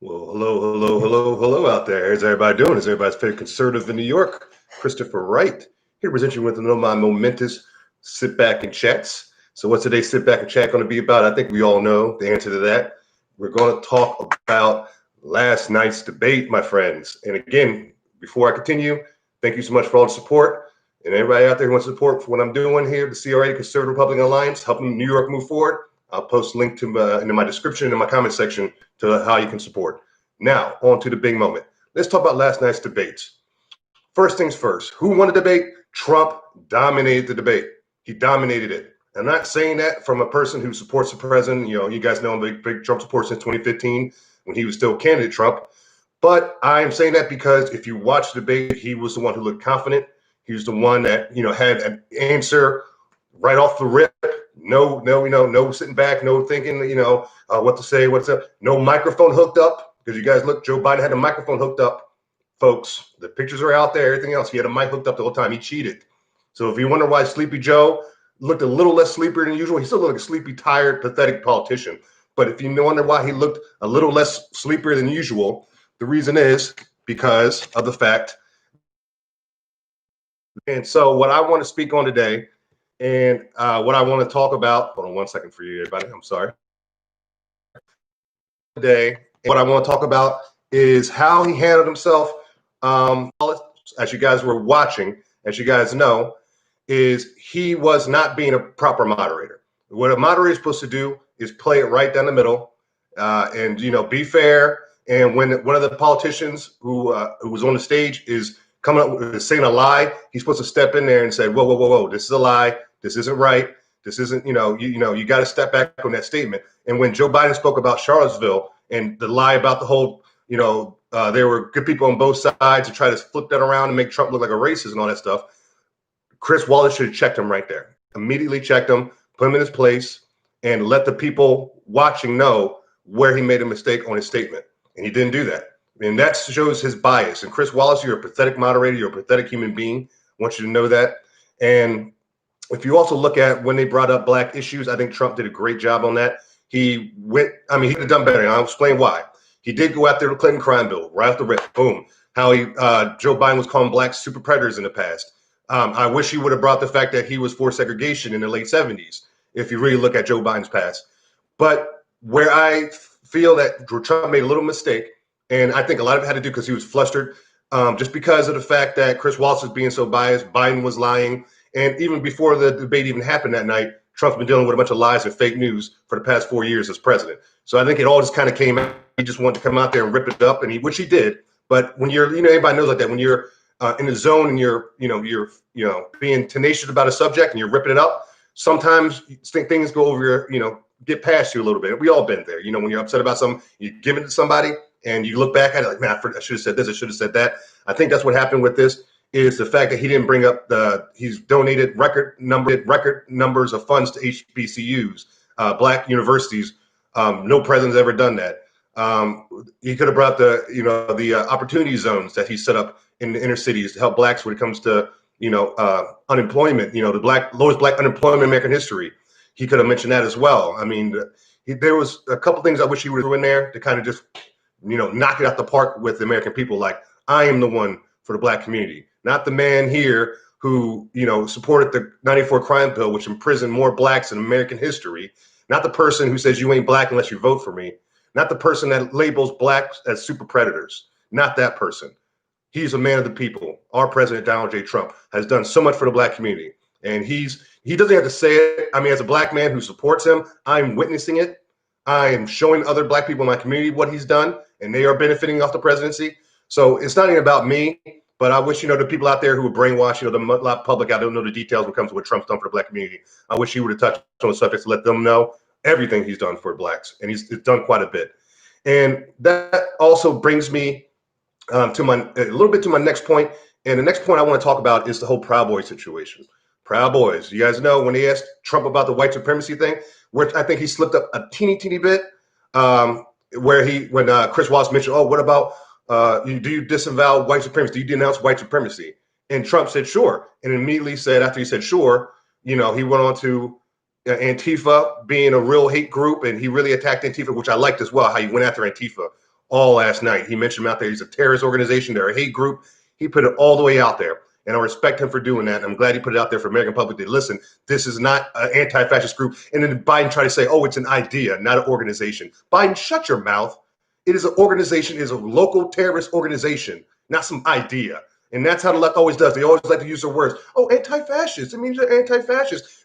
Well, hello out there. How's everybody doing? Is everybody's favorite conservative in New York? Christopher Wright here, present you with another of my momentous sit back and chats. So, what's today's sit back and chat going to be about? I think we all know the answer to that. We're going to talk about last night's debate, my friends. And again, before I continue, thank you so much for all the support. And everybody out there who wants support for what I'm doing here, the CRA, Conservative Republican Alliance, helping New York move forward. I'll post a link to in my description in my comment section to how you can support. Now, on to the big moment. Let's talk about last night's debates. First things first, who won the debate? Trump dominated the debate. He dominated it. I'm not saying that from a person who supports the president. You know, you guys know I'm a big Trump supporter since 2015 when he was still candidate Trump. But I am saying that because if you watch the debate, he was the one who looked confident. He was the one that, had an answer right off the rip. No sitting back, no thinking, what to say, what's up. No microphone hooked up, because you guys look, Joe Biden had a microphone hooked up, folks. The pictures are out there, everything else. He had a mic hooked up the whole time. He cheated. So if you wonder why Sleepy Joe looked a little less sleepier than usual, he still looked like a sleepy, tired, pathetic politician. But if you wonder why he looked a little less sleepier than usual, the reason is because of the fact. And so what I want to speak on today, and what I want to talk about, hold on one second for you, everybody. I'm sorry. Today, what I want to talk about is how he handled himself. As you guys were watching, as you guys know, is he was not being a proper moderator. What a moderator is supposed to do is play it right down the middle, and be fair. And when one of the politicians who was on the stage is coming up with saying a lie, he's supposed to step in there and say, whoa, this is a lie. This isn't right. This isn't, you got to step back on that statement. And when Joe Biden spoke about Charlottesville and the lie about the whole, there were good people on both sides to try to flip that around and make Trump look like a racist and all that stuff, Chris Wallace should have checked him right there. Immediately checked him, put him in his place, and let the people watching know where he made a mistake on his statement. And he didn't do that. And that shows his bias. And Chris Wallace, you're a pathetic moderator. You're a pathetic human being. I want you to know that. And if you also look at when they brought up black issues, I think Trump did a great job on that. He could have done better. And I'll explain why. He did go after the Clinton crime bill, right off the rip, boom. How Joe Biden was calling blacks super predators in the past. I wish he would have brought the fact that he was for segregation in the late 70s, if you really look at Joe Biden's past. But where I feel that Trump made a little mistake, and I think a lot of it had to do because he was flustered, just because of the fact that Chris Wallace was being so biased, Biden was lying. And even before the debate even happened that night, Trump's been dealing with a bunch of lies and fake news for the past 4 years as president. So I think it all just kind of came out. He just wanted to come out there and rip it up, and which he did. But when you're, everybody knows like that. When you're in the zone and you're being tenacious about a subject and you're ripping it up, sometimes things go over your, get past you a little bit. We all been there. When you're upset about something, you give it to somebody and you look back at it like, man, I should have said this. I should have said that. I think that's what happened with this. Is the fact that he didn't bring up he's donated record numbers of funds to HBCUs, black universities. No president's ever done that. He could have brought the opportunity zones that he set up in the inner cities to help blacks when it comes to unemployment. The lowest black unemployment in American history. He could have mentioned that as well. I mean, there was a couple things I wish he would have threw in there to kind of just knock it out the park with the American people. Like, I am the one for the black community. Not the man here who, supported the 94 crime bill, which imprisoned more blacks in American history. Not the person who says you ain't black unless you vote for me. Not the person that labels blacks as super predators. Not that person. He's a man of the people. Our president, Donald J. Trump, has done so much for the black community. And he doesn't have to say it. I mean, as a black man who supports him, I'm witnessing it. I am showing other black people in my community what he's done, and they are benefiting off the presidency. So it's not even about me. But I wish, the people out there who are brainwashed, the public, I don't know the details when it comes to what Trump's done for the black community. I wish he would have touched on the subjects to let them know everything he's done for blacks. And he's done quite a bit. And that also brings me a little bit to my next point. And the next point I want to talk about is the whole Proud Boys situation. Proud Boys. You guys know when they asked Trump about the white supremacy thing, which I think he slipped up a teeny bit, when Chris Wallace mentioned, what about, do you disavow white supremacy? Do you denounce white supremacy? And Trump said, sure. And immediately said, after he said, sure, he went on to Antifa being a real hate group. And he really attacked Antifa, which I liked as well, how he went after Antifa all last night. He mentioned him out there. He's a terrorist organization. They're a hate group. He put it all the way out there. And I respect him for doing that. And I'm glad he put it out there for American public to listen. This is not an anti-fascist group. And then Biden tried to say, oh, it's an idea, not an organization. Biden, shut your mouth. It is an organization. It is a local terrorist organization, not some idea. And that's how the left always does. They always like to use the words, oh, anti-fascist. It means they're anti-fascist.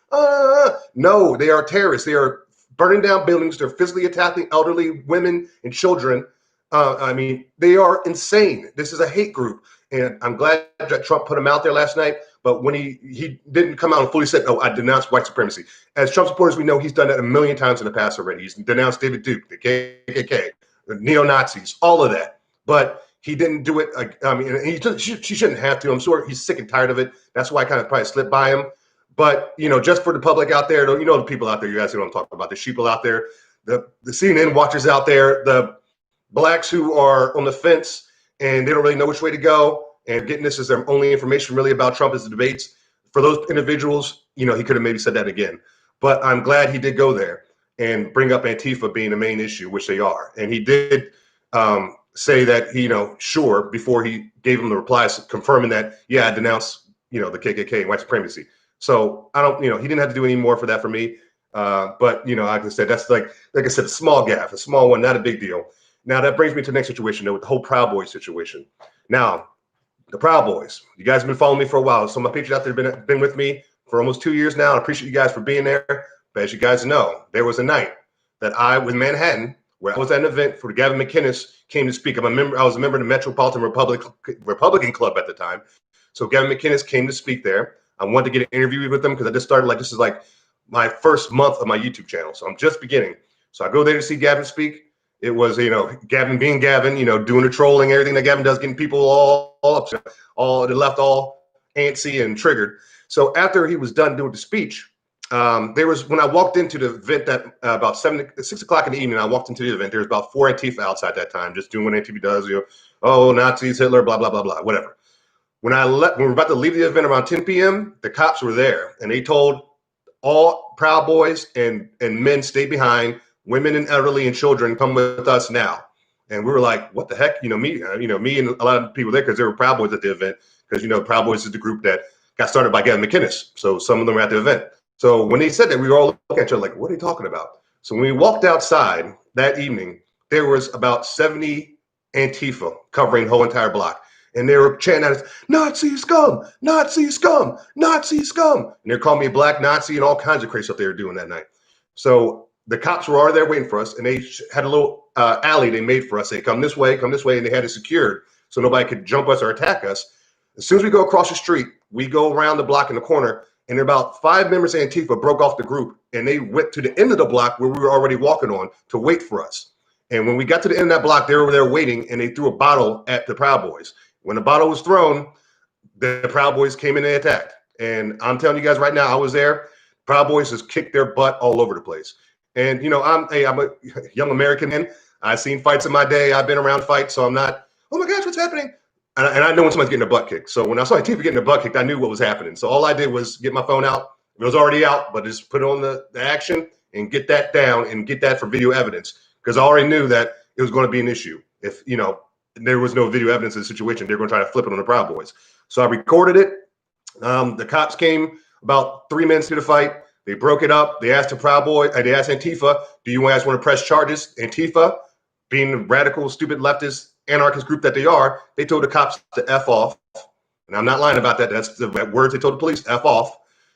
No, they are terrorists. They are burning down buildings. They're physically attacking elderly women and children. I mean, they are insane. This is a hate group. And I'm glad that Trump put him out there last night. But when he didn't come out and fully said, oh, I denounce white supremacy. As Trump supporters, we know he's done that a million times in the past already. He's denounced David Duke, the KKK, the neo-Nazis, all of that. But he didn't do it. I mean, she shouldn't have to. I'm sure he's sick and tired of it. That's why I kind of probably slipped by him. But, you know, just for the public out there, you know, the people out there, you guys know what I'm talking about, the sheeple out there, the CNN watchers out there, the blacks who are on the fence and they don't really know which way to go, and getting this as their only information really about Trump is the debates. For those individuals, you know, he could have maybe said that again. But I'm glad he did go there and bring up Antifa being the main issue, which they are. And he did say that, you know, sure, before he gave him the replies confirming that, yeah, I denounce, you know, the KKK and white supremacy. So I don't, you know, he didn't have to do any more for that for me. But, you know, like I said, that's like I said, a small gaffe, a small one, not a big deal. Now, that brings me to the next situation, though, with the whole Proud Boys situation. Now, the Proud Boys, you guys have been following me for a while. So my patriots out there have been with me for almost 2 years now. I appreciate you guys for being there. But as you guys know, there was a night that I was in Manhattan where I was at an event for Gavin McInnes came to speak. I was a member of the Metropolitan Republican Club at the time. So Gavin McInnes came to speak there. I wanted to get an interview with them because I just started, like, this is like my first month of my YouTube channel. So I'm just beginning. So I go there to see Gavin speak. It was, you know, Gavin being Gavin, you know, doing the trolling, everything that Gavin does, getting people all upset, they left all antsy and triggered. So after he was done doing the speech, there was, when I walked into the event that about 6 o'clock in the evening, I walked into the event. There was about 4 Antifa outside that time, just doing what Antifa does, you know, oh, Nazis, Hitler, blah, blah, blah, blah, whatever. When we were about to leave the event around 10 p.m., the cops were there, and they told all Proud Boys and men stay behind. Women and elderly and children come with us now. And we were like, what the heck? You know, me and a lot of people there, because there were Proud Boys at the event, because, you know, Proud Boys is the group that got started by Gavin McInnes. So some of them were at the event. So when they said that, we were all looking at each other like, what are they talking about? So when we walked outside that evening, there was about 70 Antifa covering the whole entire block. And they were chanting at us, Nazi scum, Nazi scum, Nazi scum. And they're calling me a black Nazi and all kinds of crazy stuff they were doing that night. So the cops were already there waiting for us, and they had a little alley they made for us. They come this way, and they had it secured so nobody could jump us or attack us. As soon as we go across the street, we go around the block in the corner, and there are about 5 members of Antifa broke off the group, and they went to the end of the block where we were already walking on to wait for us. And when we got to the end of that block, they were there waiting, and they threw a bottle at the Proud Boys. When the bottle was thrown, the Proud Boys came in and attacked. And I'm telling you guys right now, I was there. Proud Boys just kicked their butt all over the place. And, you know, I'm a young American man. I've seen fights in my day. I've been around fights, so I'm not, oh my gosh, what's happening? And I know when somebody's getting their butt kicked. So when I saw Antifa getting their butt kicked, I knew what was happening. So all I did was get my phone out. It was already out, but just put on the action and get that down and get that for video evidence, because I already knew that it was going to be an issue. If, you know, there was no video evidence of the situation, they're going to try to flip it on the Proud Boys. So I recorded it. The cops came about 3 minutes into the fight. They broke it up. They asked the Proud Boy, they asked Antifa, do you guys want to press charges? Antifa, being the radical, stupid, leftist, anarchist group that they are, they told the cops to F off. And I'm not lying about that. That's the words they told the police, F off.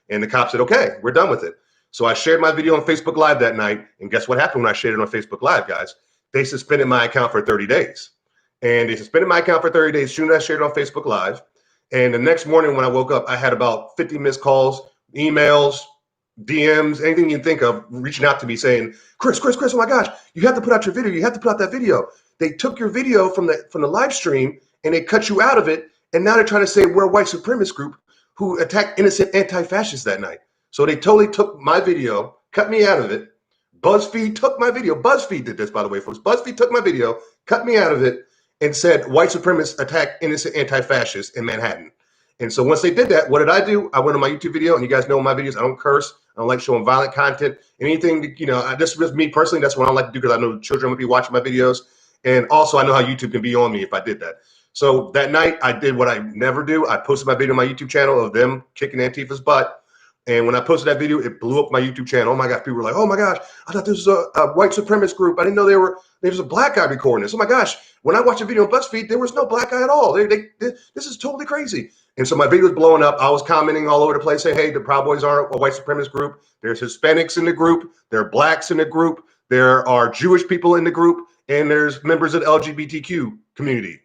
And the cops said, okay, we're done with it. So I shared my video on Facebook Live that night. And guess what happened when I shared it on Facebook Live, guys? They suspended my account for 30 days. And they suspended my account for 30 days as soon as I shared it on Facebook Live. And the next morning when I woke up, I had about 50 missed calls, emails, DMs, anything you can think of, reaching out to me saying, Chris, oh my gosh, you have to put out your video. You have to put out that video. They took your video from the live stream and they cut you out of it. And now they're trying to say we're a white supremacist group who attacked innocent anti-fascists that night. So they totally took my video, cut me out of it. BuzzFeed took my video. BuzzFeed did this, by the way, folks. BuzzFeed took my video, cut me out of it, and said white supremacists attack innocent anti-fascists in Manhattan. And so once they did that, what did I do? I went on my YouTube video, and you guys know my videos, I don't curse. I don't like showing violent content. Anything, you know, this was me personally. That's what I like to do because I know children would be watching my videos. And also, I know how YouTube can be on me if I did that. So that night, I did what I never do. I posted my video on my YouTube channel of them kicking Antifa's butt. And when I posted that video, it blew up my YouTube channel. Oh my gosh, people were like, oh my gosh, I thought this was a white supremacist group. I didn't know there was a black guy recording this. Oh my gosh, when I watched a video on BuzzFeed, there was no black guy at all. This is totally crazy. And so my video was blowing up. I was commenting all over the place saying, hey, the Proud Boys aren't a white supremacist group. There's Hispanics in the group. There are blacks in the group. There are Jewish people in the group. And there's members of the LGBTQ community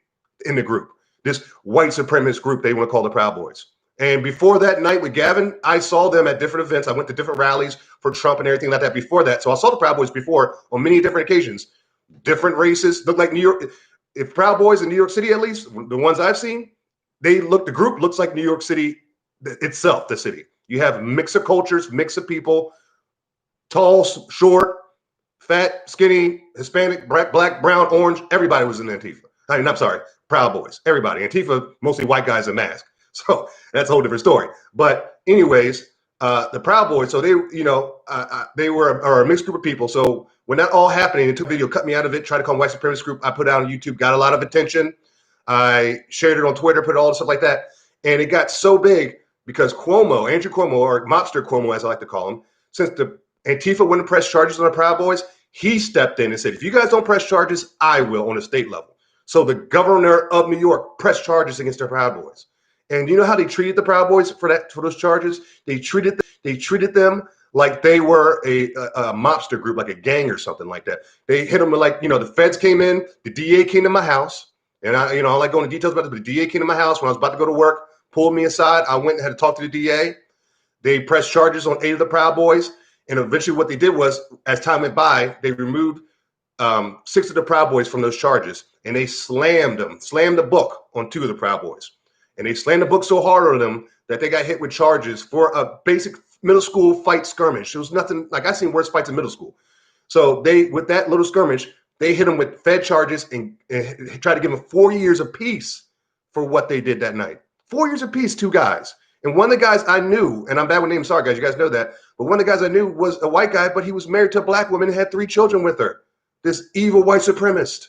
in the group. This white supremacist group they want to call the Proud Boys. And before that night with Gavin, I saw them at different events. I went to different rallies for Trump and everything like that before that. So I saw the Proud Boys before on many different occasions. Different races, look like New York. If Proud Boys in New York City, at least, the ones I've seen, the group looks like New York City itself, the city. You have mix of cultures, mix of people, tall, short, fat, skinny, Hispanic, black, brown, orange. Everybody was in Antifa. I mean, I'm sorry, Proud Boys. Everybody. Antifa, mostly white guys in masks. So that's a whole different story. But anyways, the Proud Boys, so they, they were a mixed group of people. So when that all happening, it took a video, cut me out of it, tried to call them white supremacist group. I put it out on YouTube, got a lot of attention. I shared it on Twitter, put all the stuff like that. And it got so big because Cuomo, Andrew Cuomo, or Mobster Cuomo, as I like to call him, since the Antifa wouldn't press charges on the Proud Boys, he stepped in and said, if you guys don't press charges, I will on a state level. So the governor of New York pressed charges against the Proud Boys. And you know how they treated the Proud Boys for those charges? They treated them like they were a mobster group, like a gang or something like that. They hit them with the feds came in, the DA came to my house, and I like going into details about this, but the DA came to my house when I was about to go to work, pulled me aside. I went and had to talk to the DA. They pressed charges on 8 of the Proud Boys, and eventually what they did was, as time went by, they removed 6 of the Proud Boys from those charges, and they slammed the book on 2 of the Proud Boys. And they slammed the book so hard on them that they got hit with charges for a basic middle school fight skirmish. It was nothing like I've seen worse fights in middle school. So with that little skirmish, they hit them with Fed charges and tried to give them 4 years apiece for what they did that night. 4 years apiece, 2 guys. And one of the guys I knew, and I'm bad with names, sorry guys, you guys know that, but one of the guys I knew was a white guy, but he was married to a black woman and had 3 children with her. This evil white supremacist.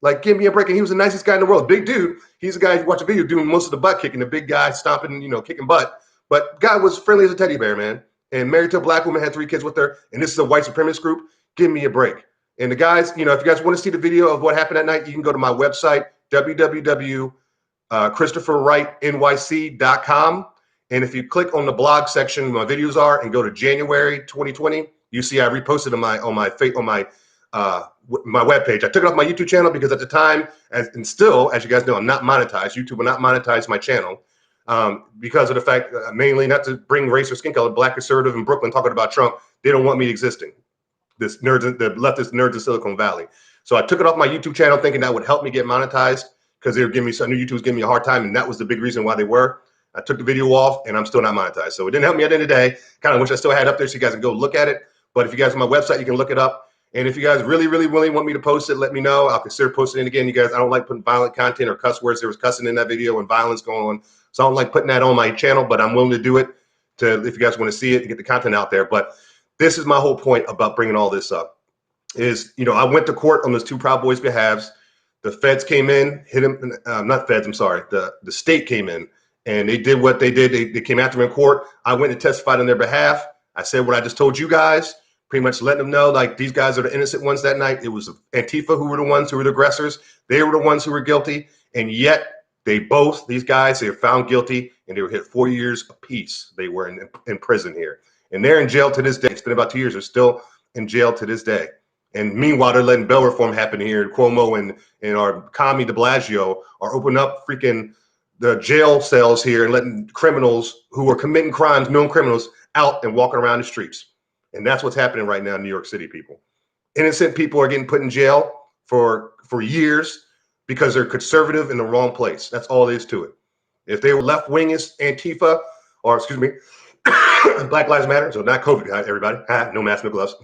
Like, give me a break. And he was the nicest guy in the world. Big dude. He's the guy you watch a video doing most of the butt kicking, the big guy stomping, kicking butt. But guy was friendly as a teddy bear, man. And married to a black woman, had 3 kids with her. And this is a white supremacist group. Give me a break. And the guys, if you guys want to see the video of what happened that night, you can go to my website, www.christopherwrightnyc.com. And if you click on the blog section, my videos are, and go to January 2020, you see I reposted on my webpage. I took it off my YouTube channel because at the time, and still, as you guys know, I'm not monetized. YouTube will not monetize my channel because of the fact, mainly not to bring race or skin color, black conservative in Brooklyn talking about Trump. They don't want me existing. The leftist nerds in Silicon Valley. So I took it off my YouTube channel thinking that would help me get monetized because they were giving me, I knew YouTube was giving me a hard time, and that was the big reason why they were. I took the video off and I'm still not monetized. So it didn't help me at the end of the day. Kind of wish I still had it up there so you guys can go look at it. But if you guys on my website, you can look it up. And if you guys really, really, really want me to post it, let me know. I'll consider posting it again. You guys, I don't like putting violent content or cuss words. There was cussing in that video and violence going on. So I don't like putting that on my channel, but I'm willing to do it if you guys want to see it and get the content out there. But this is my whole point about bringing all this up is, I went to court on those 2 Proud Boys behalves. The feds came in, hit him, not feds, I'm sorry. The state came in and they did what they did. They came after him in court. I went and testified on their behalf. I said what I just told you guys. Pretty much letting them know, like, these guys are the innocent ones that night. It was Antifa who were the ones who were the aggressors. They were the ones who were guilty. And yet these guys, they were found guilty and they were hit 4 years apiece. They were in prison here. And they're in jail to this day. It's been about 2 years. They're still in jail to this day. And meanwhile, they're letting bail reform happen here. Cuomo and our commie de Blasio are opening up freaking the jail cells here and letting criminals who are committing crimes, known criminals, out and walking around the streets. And that's what's happening right now in New York City, people. Innocent people are getting put in jail for years because they're conservative in the wrong place. That's all there is to it. If they were left-wingist Antifa, or excuse me, Black Lives Matter, so not COVID, everybody, no mask, no gloves.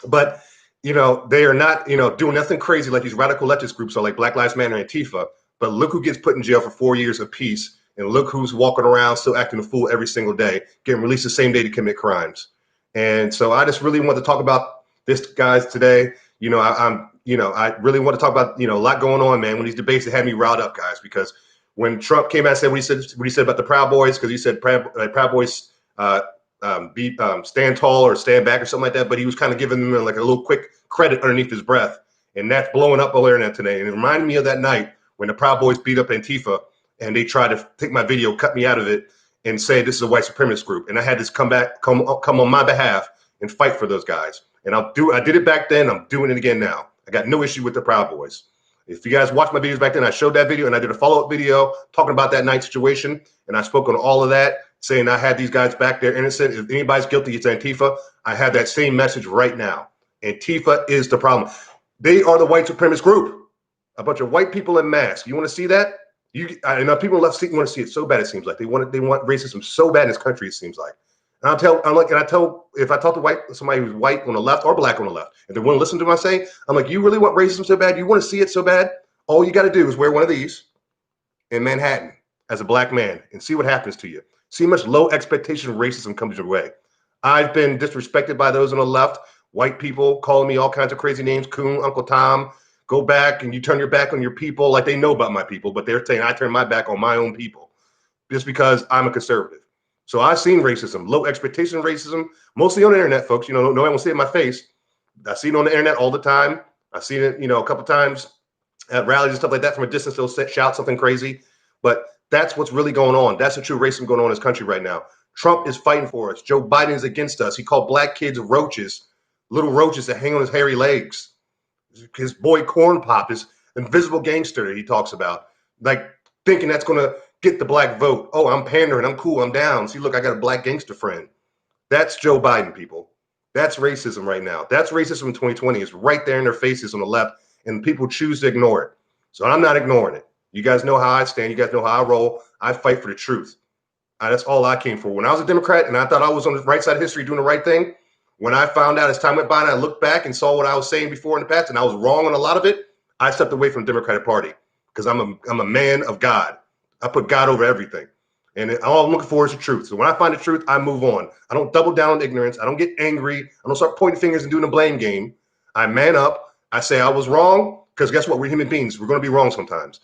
But, they are not, doing nothing crazy like these radical leftist groups are like Black Lives Matter and Antifa. But look who gets put in jail for 4 years apiece. And look who's walking around still acting a fool every single day, getting released the same day to commit crimes. And so I just really want to talk about this, guys, today. I really want to talk about, a lot going on, man. When these debates, they had me riled up, guys, because when Trump came out and said what he said about the Proud Boys, because he said Proud Boys stand tall or stand back or something like that, but he was kind of giving them like a little quick credit underneath his breath, and that's blowing up on the internet today. And it reminded me of that night when the Proud Boys beat up Antifa, and they tried to take my video, cut me out of it, and say this is a white supremacist group, and I had to come on my behalf and fight for those guys. And I did it back then. I'm doing it again now. I got no issue with the Proud Boys. If you guys watched my videos back then, I showed that video and I did a follow-up video talking about that night situation. And I spoke on all of that, saying I had these guys back there innocent. If anybody's guilty, it's Antifa. I have that same message right now. Antifa is the problem. They are the white supremacist group. A bunch of white people in masks. You want to see that? I know people left want to see it so bad. It seems like they want racism so bad in this country. It seems like. And if I talk to somebody who's white on the left or black on the left, if they want to listen to what I'm saying, I'm like, you really want racism so bad? You want to see it so bad? All you got to do is wear one of these in Manhattan as a black man and see what happens to you. See how much low expectation racism comes your way. I've been disrespected by those on the left, white people calling me all kinds of crazy names, coon, Uncle Tom, go back, and you turn your back on your people like they know about my people, but they're saying I turn my back on my own people just because I'm a conservative. So I've seen racism, low expectation racism, mostly on the internet, folks. No one will see it in my face. I see it on the internet all the time. I've seen it, a couple times at rallies and stuff like that from a distance. They'll shout something crazy. But that's what's really going on. That's the true racism going on in this country right now. Trump is fighting for us. Joe Biden is against us. He called black kids roaches, little roaches that hang on his hairy legs. His boy Corn Pop, his invisible gangster that he talks about, like thinking that's going to get the black vote. Oh, I'm pandering. I'm cool. I'm down. See, look, I got a black gangster friend. That's Joe Biden, people. That's racism right now. That's racism in 2020. It's right there in their faces on the left, and people choose to ignore it. So I'm not ignoring it. You guys know how I stand. You guys know how I roll. I fight for the truth. That's all I came for. When I was a Democrat and I thought I was on the right side of history doing the right thing, when I found out as time went by and I looked back and saw what I was saying before in the past and I was wrong on a lot of it, I stepped away from the Democratic Party because I'm a man of God. I put God over everything. And all I'm looking for is the truth. So when I find the truth, I move on. I don't double down on ignorance. I don't get angry. I don't start pointing fingers and doing the blame game. I man up. I say I was wrong because guess what? We're human beings. We're going to be wrong sometimes.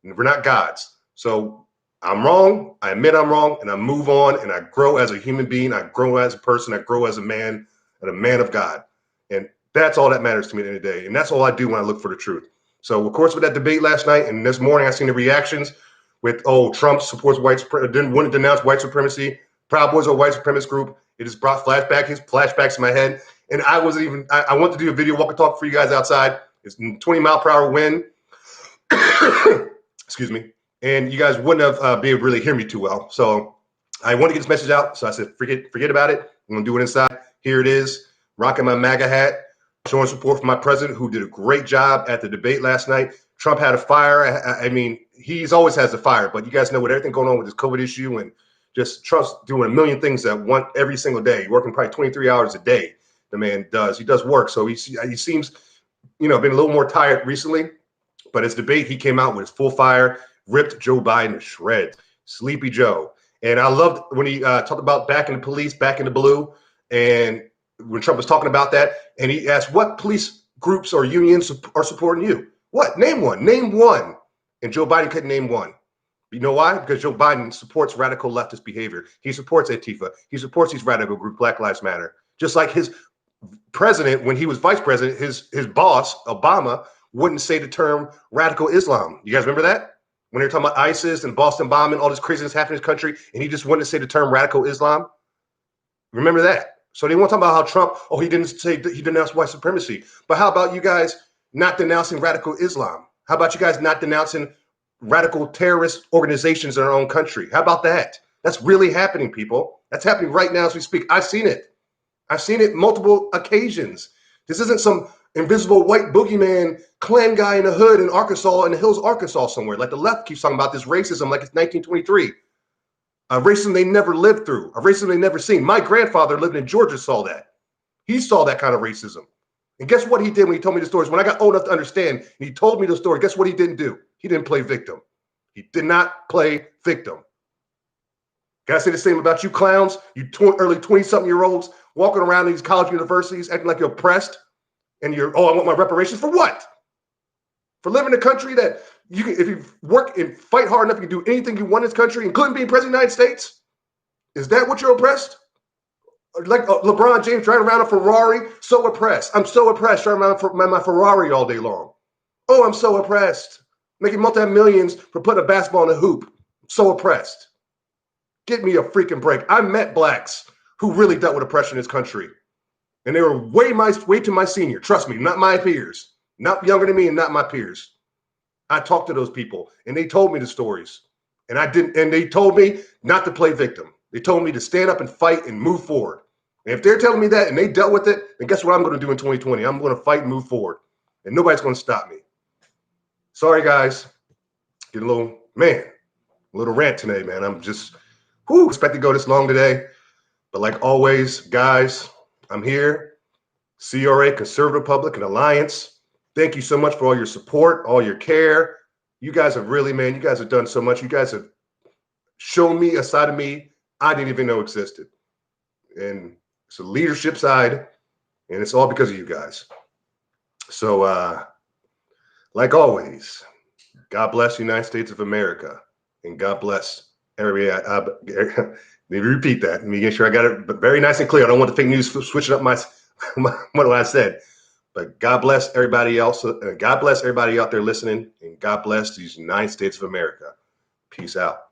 We're not gods. So I'm wrong. I admit I'm wrong and I move on and I grow as a human being. I grow as a person. I grow as a man and a man of God. And that's all that matters to me at the end of the day. And that's all I do when I look for the truth. So of course, with that debate last night and this morning, I seen the reactions with, Trump supports didn't want to denounce white supremacy. Proud Boys are a white supremacist group. It just brought flashbacks in my head. And I wasn't even, I want to do a video walk and talk for you guys outside. It's 20-mile-per-hour wind. Excuse me. And you guys wouldn't have been able to really hear me too well. So I want to get this message out. So I said, forget about it. I'm going to do it inside. Here it is. Rocking my MAGA hat, showing support for my president, who did a great job at the debate last night. Trump had a fire. I mean, he's always has a fire, but you guys know with everything going on with this COVID issue and just Trump's doing a million things at once every single day, working probably 23 hours a day. The man does. He does work. So he seems, been a little more tired recently, but his debate, he came out with full fire, ripped Joe Biden to shreds, Sleepy Joe. And I loved when he talked about back in the police, back in the blue. And when Trump was talking about that, and he asked, what police groups or unions are supporting you? What? Name one. Name one. And Joe Biden couldn't name one. You know why? Because Joe Biden supports radical leftist behavior. He supports Antifa. He supports these radical groups, Black Lives Matter. Just like his president, when he was vice president, his boss, Obama, wouldn't say the term radical Islam. You guys remember that? When they were talking about ISIS and Boston bombing, all this craziness happening in this country, and he just wouldn't say the term radical Islam? Remember that? So they want to talk about how Trump, he didn't say that he denounced white supremacy. But how about you guys not denouncing radical Islam? How about you guys not denouncing radical terrorist organizations in our own country? How about that? That's really happening, people. That's happening right now as we speak. I've seen it. I've seen it multiple occasions. This isn't some invisible white boogeyman Klan guy in the hood in Arkansas, in the hills, of Arkansas somewhere. Like the left keeps talking about this racism like it's 1923. A racism they never lived through, a racism they never seen. My grandfather lived in Georgia, saw that. He saw that kind of racism. And guess what he did when he told me the stories? When I got old enough to understand, and he told me the story, guess what he didn't do? He didn't play victim. He did not play victim. Can I say the same about you clowns? You early 20-something-year-olds walking around these college universities acting like you're oppressed? And you're, oh, I want my reparations for what? For living in a country that you can, if you work and fight hard enough, you can do anything you want in this country, including being president of the United States? Is that what you're oppressed? Like LeBron James driving around a Ferrari, so oppressed. I'm so oppressed driving around my Ferrari all day long. Oh, I'm so oppressed. Making multi-millions for putting a basketball in a hoop. I'm so oppressed. Give me a freaking break. I met blacks who really dealt with oppression in this country. And they were way to my senior. Trust me, not my peers. Not younger than me and not my peers. I talked to those people and they told me the stories. And I didn't, and they told me not to play victim. They told me to stand up and fight and move forward. And if they're telling me that and they dealt with it, then guess what I'm going to do in 2020? I'm going to fight and move forward. And nobody's going to stop me. Sorry, guys. Get a little rant today, man. I'm just, expect to go this long today. But like always, guys, I'm here. CRA, Conservative Republican Alliance. Thank you so much for all your support, all your care. You guys have really, man, you guys have done so much. You guys have shown me a side of me I didn't even know existed. And it's a leadership side, and it's all because of you guys. So, like always, God bless the United States of America, and God bless everybody. Let me repeat that. Let me make sure I got it very nice and clear. I don't want the fake news switching up what I said. But God bless everybody else. God bless everybody out there listening, and God bless these United States of America. Peace out.